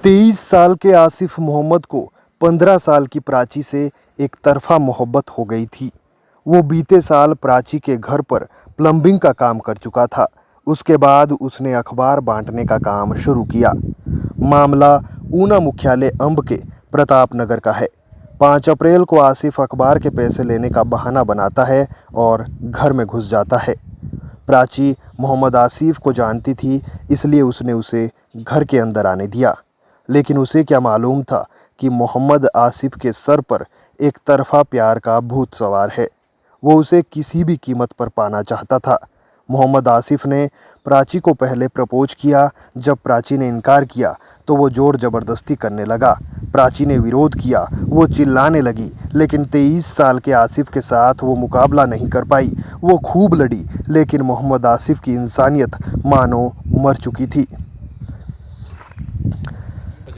23 साल के आसिफ मोहम्मद को 15 साल की प्राची से एक तरफा मोहब्बत हो गई थी। वो बीते साल प्राची के घर पर प्लम्बिंग का काम कर चुका था। उसके बाद उसने अखबार बांटने का काम शुरू किया। मामला ऊना मुख्यालय अंब के प्रताप नगर का है। 5 अप्रैल को आसिफ अखबार के पैसे लेने का बहाना बनाता है और घर में घुस जाता है। प्राची मोहम्मद आसिफ को जानती थी, इसलिए उसने उसे घर के अंदर आने दिया। लेकिन उसे क्या मालूम था कि मोहम्मद आसिफ के सर पर एक तरफा प्यार का भूत सवार है। वो उसे किसी भी कीमत पर पाना चाहता था। मोहम्मद आसिफ ने प्राची को पहले प्रपोज किया। जब प्राची ने इनकार किया तो वो ज़ोर ज़बरदस्ती करने लगा। प्राची ने विरोध किया, वो चिल्लाने लगी, लेकिन 23 साल के आसिफ के साथ वो मुकाबला नहीं कर पाई। वो खूब लड़ी, लेकिन मोहम्मद आसिफ की इंसानियत मानो मर चुकी थी।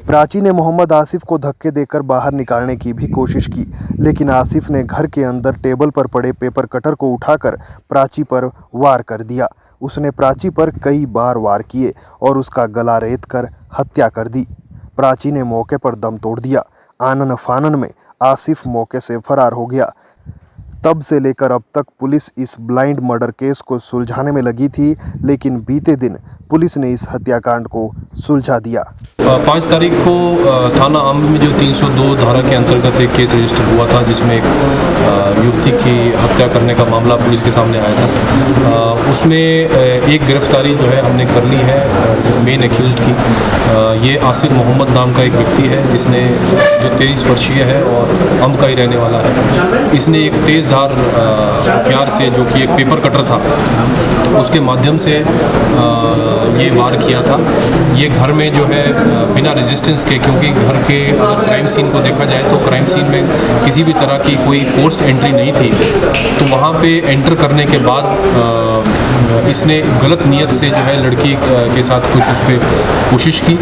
प्राची ने मोहम्मद आसिफ को धक्के देकर बाहर निकालने की भी कोशिश की, लेकिन आसिफ ने घर के अंदर टेबल पर पड़े पेपर कटर को उठाकर प्राची पर वार कर दिया। उसने प्राची पर कई बार वार किए और उसका गला रेत कर हत्या कर दी। प्राची ने मौके पर दम तोड़ दिया। आनन फानन में आसिफ मौके से फरार हो गया। तब से लेकर अब तक पुलिस इस ब्लाइंड मर्डर केस को सुलझाने में लगी थी, लेकिन बीते दिन पुलिस ने इस हत्याकांड को सुलझा दिया। 5 तारीख को थाना अंब में जो 302 धारा के अंतर्गत एक केस रजिस्टर हुआ था, जिसमें एक युवती की हत्या करने का मामला पुलिस के सामने आया था। उसमें एक गिरफ्तारी जो है हमने कर ली है मेन एक्यूज्ड की। ये आसिफ मोहम्मद नाम का एक व्यक्ति है, जिसने जो 23 वर्षीय है और अंब का ही रहने वाला है। इसने एक तेज़धार हथियार से, जो कि एक पेपर कटर था, उसके माध्यम से ये वार किया था। ये घर में जो है बिना रेजिस्टेंस के, क्योंकि घर के अगर क्राइम सीन को देखा जाए तो क्राइम सीन में किसी भी तरह की कोई फोर्स्ड एंट्री नहीं थी, तो वहाँ पे एंटर करने के बाद इसने गलत नियत से जो है लड़की के साथ कुछ उस पर कोशिश की।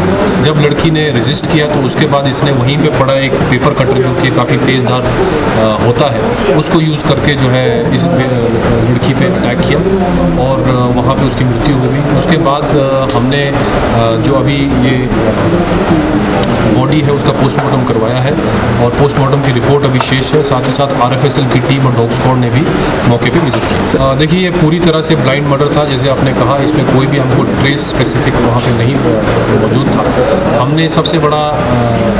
जब लड़की ने रेजिस्ट किया तो उसके बाद इसने वहीं पे पड़ा एक पेपर कटर, जो कि काफ़ी तेज़धार होता है, उसको यूज़ करके जो है इस लड़की पे अटैक किया और वहाँ पे उसकी मृत्यु हो गई। उसके बाद हमने जो अभी ये बॉडी है उसका पोस्टमार्टम करवाया है और पोस्टमार्टम की रिपोर्ट अभी शेष है। साथ ही साथ RFSL की टीम और डॉग स्क्वाड ने भी मौके पे विजिट किया। देखिए, ये पूरी तरह से ब्लाइंड मर्डर था, जैसे आपने कहा। इसमें कोई भी हमको ट्रेस स्पेसिफिक वहाँ पे नहीं मौजूद था। हमने सबसे बड़ा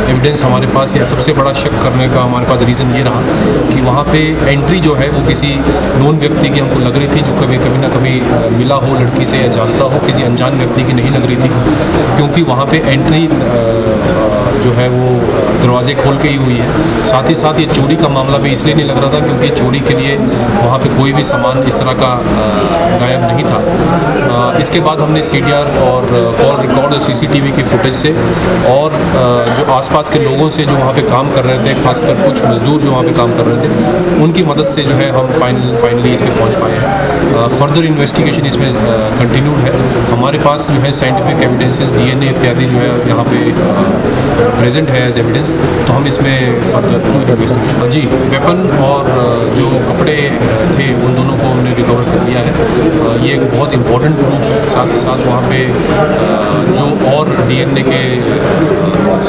एविडेंस हमारे पास, या सबसे बड़ा शक करने का हमारे पास रीज़न ये रहा कि वहाँ पे एंट्री जो है वो किसी नोन व्यक्ति की हमको लग रही थी, जो कभी ना कभी मिला हो लड़की से या जानता हो। किसी अनजान व्यक्ति की नहीं लग रही थी, क्योंकि वहाँ पे एंट्री जो है वो दरवाजे खोल के ही हुई है। साथ ही साथ ये चोरी का मामला भी इसलिए नहीं लग रहा था क्योंकि चोरी के लिए वहाँ पे कोई भी सामान इस तरह का गायब नहीं था। इसके बाद हमने CDR और कॉल रिकॉर्ड और CCTV की फुटेज से और जो आसपास के लोगों से जो वहाँ पे काम कर रहे थे, खासकर कुछ मजदूर जो वहाँ पे काम कर रहे थे, उनकी मदद से जो है हम फाइनली इसमें पहुँच पाए हैं। फर्दर इन्वेस्टिगेशन इसमें कंटिन्यूड है। हमारे पास जो है साइंटिफिक एविडेंसेस, DNA इत्यादि जो है यहाँ पे प्रेजेंट है एज एविडेंस, तो हम इसमें फर्दर इन्वेस्टिगेशन। जी, वेपन और जो कपड़े थे उन दोनों को हमने रिकवर कर लिया है। ये एक बहुत इंपॉर्टेंट प्रूफ है। साथ ही साथ वहाँ पे जो और DNA के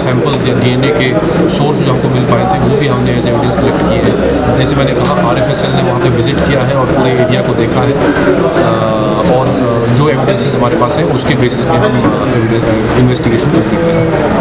सैंपल्स या DNA के सोर्स जो हमको मिल पाए थे, वो भी हमने एज एविडेंस कलेक्ट किए हैं। जैसे मैंने कहा, RFSL ने वहाँ पे विजिट किया है और पूरे एरिया को देखा है और जो एविडेंसेस हमारे पास है उसके बेसिस पे हम इन्वेस्टिगेशन कंप्लीट करें।